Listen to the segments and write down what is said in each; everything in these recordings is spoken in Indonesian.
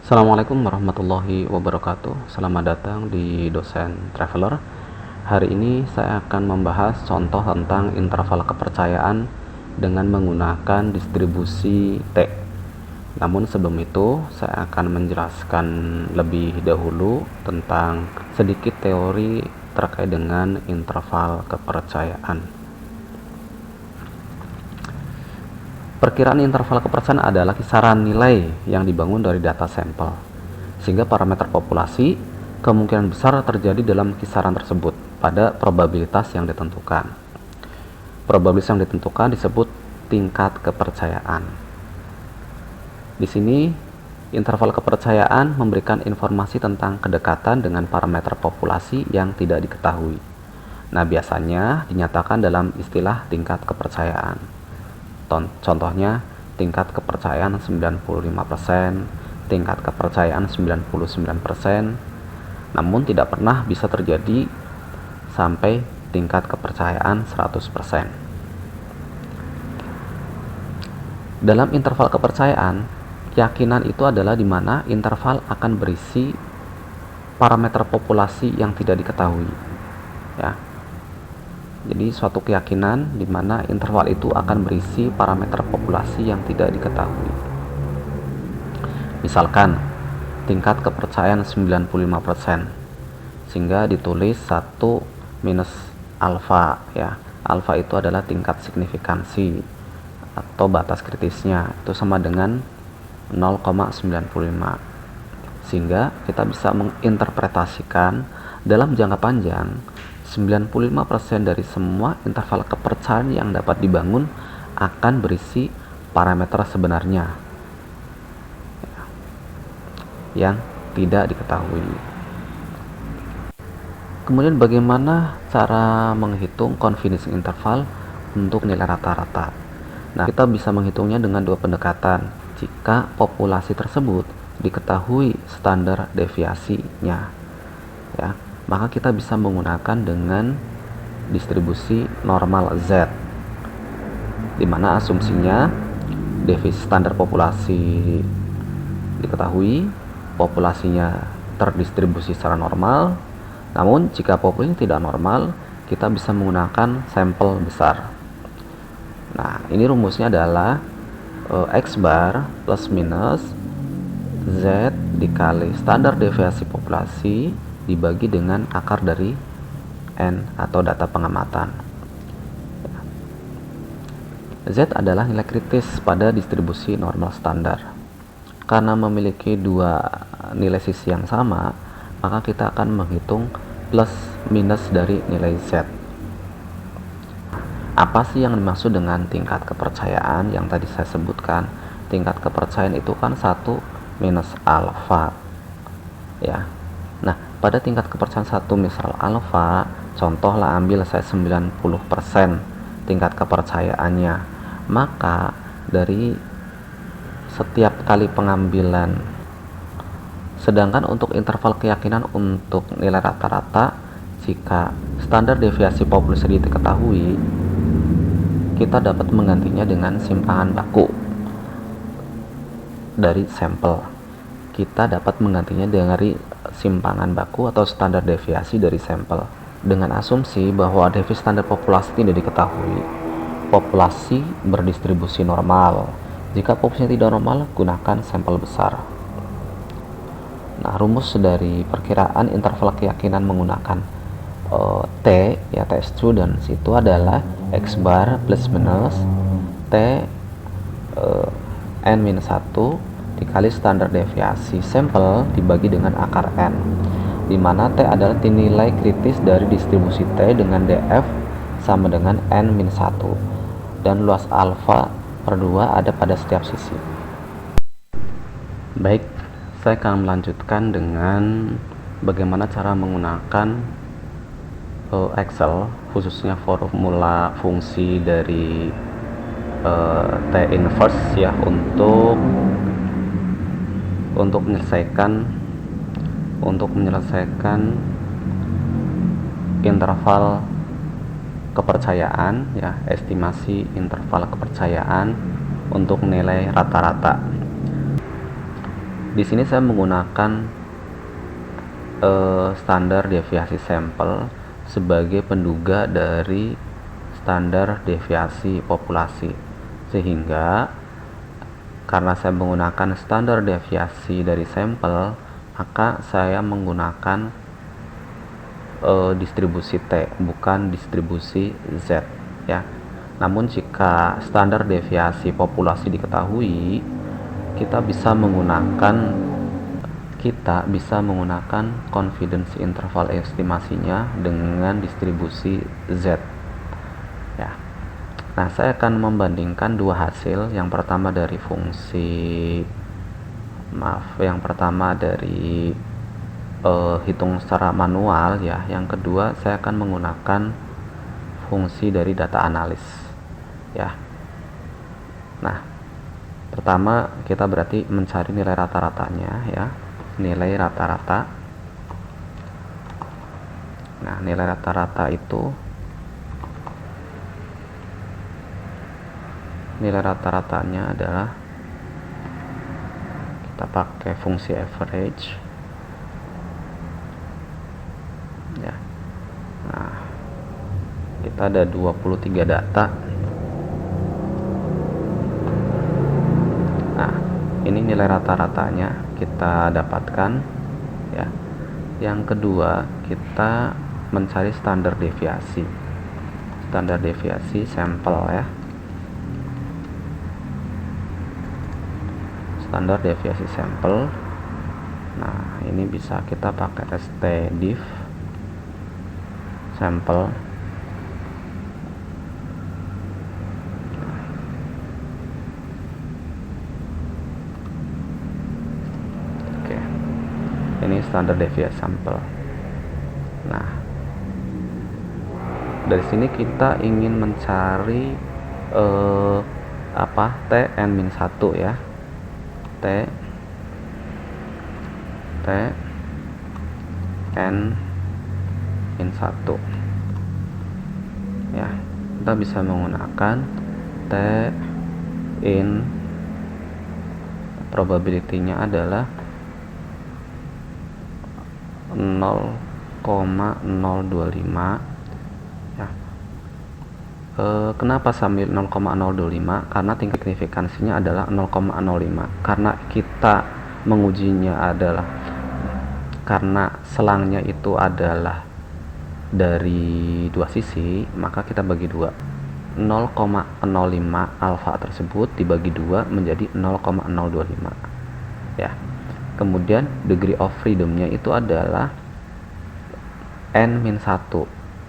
Assalamualaikum warahmatullahi wabarakatuh. Selamat datang di Dosen Traveler. Hari ini saya akan membahas contoh tentang interval kepercayaan dengan menggunakan distribusi T. Namun sebelum itu, saya akan menjelaskan lebih dahulu tentang sedikit teori terkait dengan interval kepercayaan. Perkiraan interval kepercayaan adalah kisaran nilai yang dibangun dari data sampel, sehingga parameter populasi kemungkinan besar terjadi dalam kisaran tersebut pada probabilitas yang ditentukan. Probabilitas yang ditentukan disebut tingkat kepercayaan. Di sini, interval kepercayaan memberikan informasi tentang kedekatan dengan parameter populasi yang tidak diketahui. Nah, biasanya dinyatakan dalam istilah tingkat kepercayaan. Contohnya tingkat kepercayaan 95%, tingkat kepercayaan 99%, namun tidak pernah bisa terjadi sampai tingkat kepercayaan 100%. Dalam interval kepercayaan, keyakinan itu adalah di mana interval akan berisi parameter populasi yang tidak diketahui. Ya. Jadi suatu keyakinan di mana interval itu akan berisi parameter populasi yang tidak diketahui. Misalkan tingkat kepercayaan 95%, sehingga ditulis 1 minus alfa ya. Alfa itu adalah tingkat signifikansi atau batas kritisnya, itu sama dengan 0,95. Sehingga kita bisa menginterpretasikan dalam jangka panjang 95% dari semua interval kepercayaan yang dapat dibangun akan berisi parameter sebenarnya yang tidak diketahui. Kemudian bagaimana cara menghitung confidence interval untuk nilai rata-rata? Nah, kita bisa menghitungnya dengan dua pendekatan. Jika populasi tersebut diketahui standar deviasinya, ya, maka kita bisa menggunakan dengan distribusi normal Z, di mana asumsinya deviasi standar populasi diketahui, populasinya terdistribusi secara normal. Namun jika populasi tidak normal, kita bisa menggunakan sampel besar. Nah, ini rumusnya adalah X bar plus minus Z dikali standar deviasi populasi dibagi dengan akar dari N atau data pengamatan. Z adalah nilai kritis pada distribusi normal standar. Karena memiliki dua nilai sisi yang sama, maka kita akan menghitung plus minus dari nilai Z. Apa sih yang dimaksud dengan tingkat kepercayaan yang tadi saya sebutkan? Tingkat kepercayaan itu kan 1 minus alfa. Ya. Nah, pada tingkat kepercayaan 1 misal alfa, contohlah ambil saya 90% tingkat kepercayaannya, maka dari setiap kali pengambilan, sedangkan untuk interval keyakinan untuk nilai rata-rata, jika standar deviasi populasi diketahui, kita dapat menggantinya dengan simpangan baku dari sampel. Kita dapat menggantinya dari simpangan baku atau standar deviasi dari sampel dengan asumsi bahwa deviasi standar populasi tidak diketahui. Populasi berdistribusi normal. Jika populasinya tidak normal, gunakan sampel besar. Nah, rumus dari perkiraan interval keyakinan menggunakan T ya, T students itu adalah X bar plus minus T N-1 dikali standar deviasi sampel dibagi dengan akar N, di mana T adalah nilai kritis dari distribusi T dengan DF sama dengan N-1 dan luas alfa per 2 ada pada setiap sisi. Baik, saya akan melanjutkan dengan bagaimana cara menggunakan Excel, khususnya formula fungsi dari T inverse ya, untuk menyelesaikan interval kepercayaan ya, estimasi interval kepercayaan untuk nilai rata-rata. Di sini saya menggunakan standar deviasi sampel sebagai penduga dari standar deviasi populasi, sehingga karena saya menggunakan standar deviasi dari sampel, maka saya menggunakan distribusi T, bukan distribusi Z ya. Namun jika standar deviasi populasi diketahui, kita bisa menggunakan confidence interval estimasinya dengan distribusi Z ya. Nah, saya akan membandingkan dua hasil. Yang pertama dari hitung secara manual ya. Yang kedua, saya akan menggunakan fungsi dari data analis ya. Nah, pertama kita berarti mencari nilai rata-ratanya ya, nilai rata-rata. Nah, nilai rata-rata itu, nilai rata-ratanya adalah kita pakai fungsi average ya. Nah, kita ada 23 data. Nah, ini nilai rata-ratanya kita dapatkan ya. Yang kedua, kita mencari standar deviasi sampel ya. Standar deviasi sampel. Nah, ini bisa kita pakai stdiff sampel. Oke, ini standar deviasi sampel. Nah, dari sini kita ingin mencari Tn-1 ya. Tn-1 ya. Kita bisa menggunakan Tin, probability-nya adalah 0,025 ya. Kenapa sambil 0,025? Karena tingkat signifikansinya adalah 0,05. Karena kita mengujinya adalah karena selangnya itu adalah dari dua sisi, maka kita bagi dua. 0,05 alfa tersebut dibagi dua menjadi 0,025 ya. Kemudian degree of freedom-nya itu adalah N-1.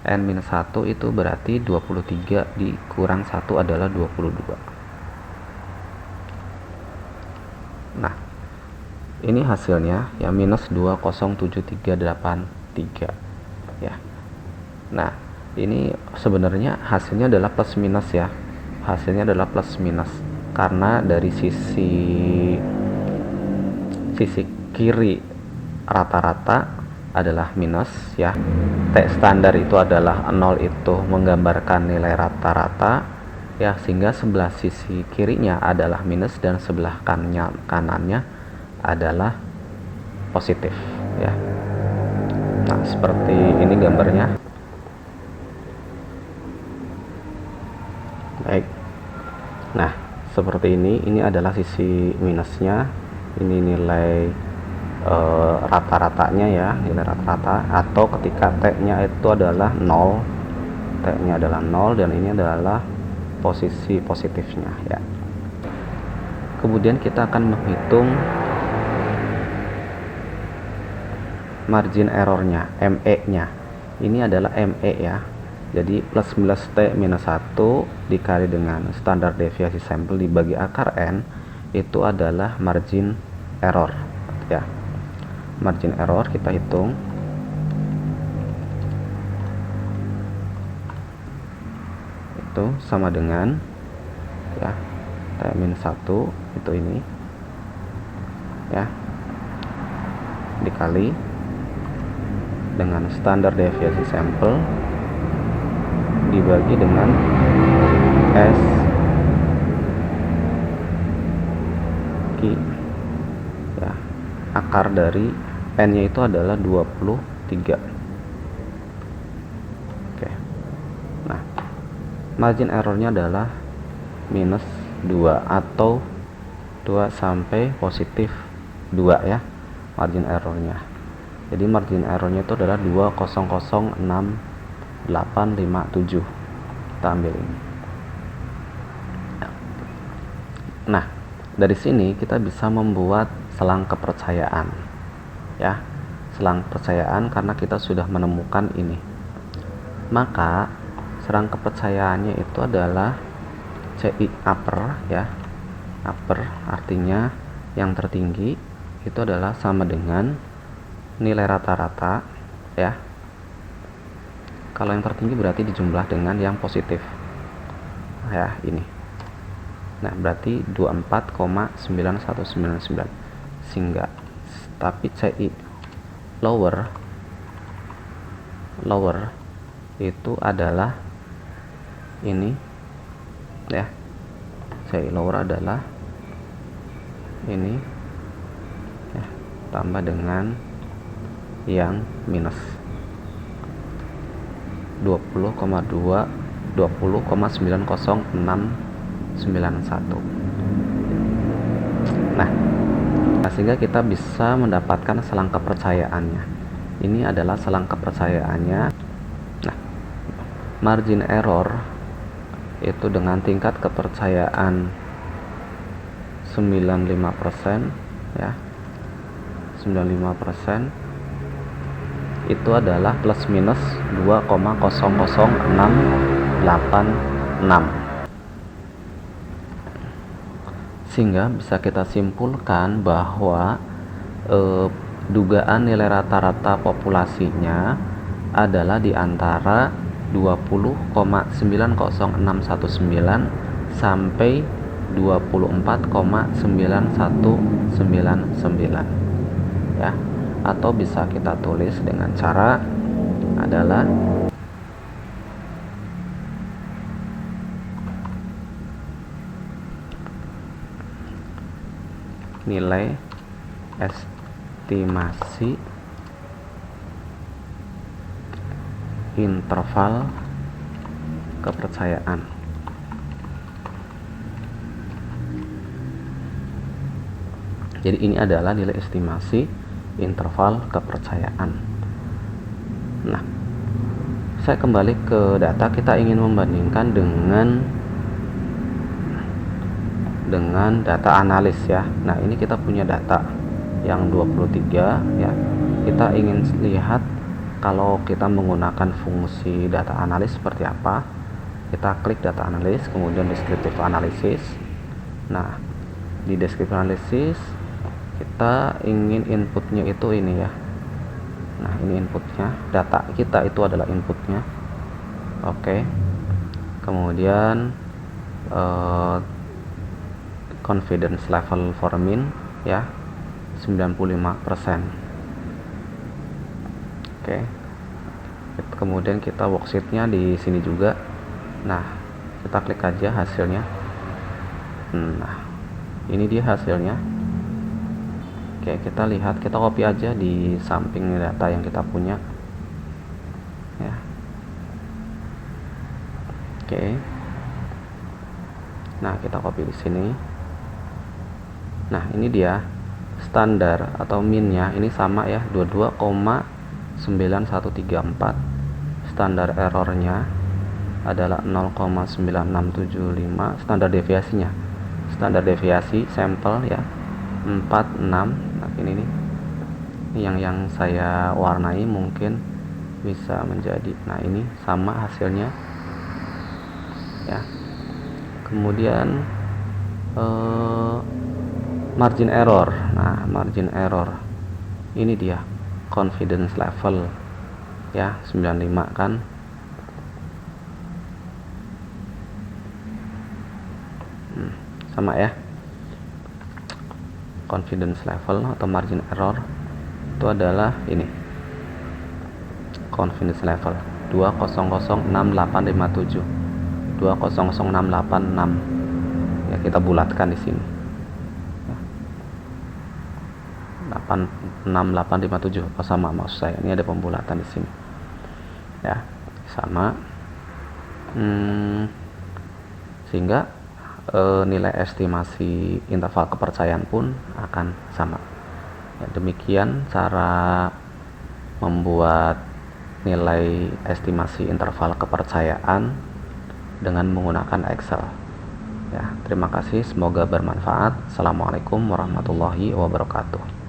N-1 itu berarti 23 dikurang 1 adalah 22. Nah, ini hasilnya ya, minus 2,07383 ya. Nah, ini sebenarnya hasilnya adalah plus minus ya. Hasilnya adalah plus minus karena dari sisi kiri rata-rata adalah minus ya. T standar itu adalah 0, itu menggambarkan nilai rata-rata ya, sehingga sebelah sisi kirinya adalah minus dan sebelah kanannya adalah positif ya. Nah, seperti ini gambarnya. Baik. Nah, seperti ini adalah sisi minusnya. Ini nilai rata-ratanya ya, nilai rata-rata, atau ketika T-nya itu adalah 0. T-nya adalah 0 dan ini adalah posisi positifnya ya. Kemudian kita akan menghitung margin errornya, ME-nya. Ini adalah ME ya. Jadi plus 19T minus 1 dikali dengan standar deviasi sampel dibagi akar N, itu adalah margin error ya. Margin error kita hitung itu sama dengan ya T-1 itu ini ya, dikali dengan standar deviasi sampel dibagi dengan S Q ya. akar dari n nya itu adalah 23. Oke. Nah, margin errornya adalah minus 2 atau 2 sampai positif 2 ya, margin errornya. Jadi margin errornya itu adalah 2006857. Kita ambil ini. Nah, dari sini kita bisa membuat selang kepercayaan ya, selang kepercayaan karena kita sudah menemukan ini. Maka selang kepercayaannya itu adalah CI upper ya, upper artinya yang tertinggi itu adalah sama dengan nilai rata-rata ya. Kalau yang tertinggi berarti dijumlah dengan yang positif ya, ini. Nah, berarti 24,9199. Sehingga tapi CI lower itu adalah ini ya. CI lower adalah ini ya, tambah dengan yang minus 20,90691. Nah, sehingga kita bisa mendapatkan selang kepercayaannya. Ini adalah selang kepercayaannya. Nah, margin error itu dengan tingkat kepercayaan 95% ya, 95% itu adalah plus minus 2,00686. Sehingga bisa kita simpulkan bahwa dugaan nilai rata-rata populasinya adalah di antara 20,90619 sampai 24,9199 ya, atau bisa kita tulis dengan cara adalah nilai estimasi interval kepercayaan. Jadi ini adalah nilai estimasi interval kepercayaan. Nah, saya kembali ke data. Kita ingin membandingkan dengan data analis ya. Nah, ini kita punya data yang 23 ya. Kita ingin lihat kalau kita menggunakan fungsi data analis seperti apa. Kita klik data analis, kemudian descriptive analysis. Nah, di descriptive analysis kita ingin inputnya itu ini ya. Nah, ini inputnya, data kita itu adalah inputnya. Oke. Kemudian confidence level for min ya 95%. Oke. Kemudian kita worksheetnya di sini juga. Nah, kita klik aja hasilnya. Nah, ini dia hasilnya. Oke, kita lihat, kita copy aja di samping data yang kita punya ya. Oke. Nah, kita copy di sini. Nah, ini dia standar atau minnya ini sama ya, 22,9134. Standar errornya adalah 0,9675. Standar deviasinya, standar deviasi sampel ya 46. Nah, ini nih yang saya warnai mungkin bisa menjadi, nah ini sama hasilnya ya. Kemudian margin error. Nah, margin error ini dia confidence level ya 95 kan. Sama ya, confidence level atau margin error itu adalah ini, confidence level 2006857, 200686 ya, kita bulatkan di sini. 86857. Apa sama maksud saya? Ini ada pembulatan di sini. Ya, sama. Sehingga nilai estimasi interval kepercayaan pun akan sama. Ya, demikian cara membuat nilai estimasi interval kepercayaan dengan menggunakan Excel. Ya, terima kasih, semoga bermanfaat. Assalamualaikum warahmatullahi wabarakatuh.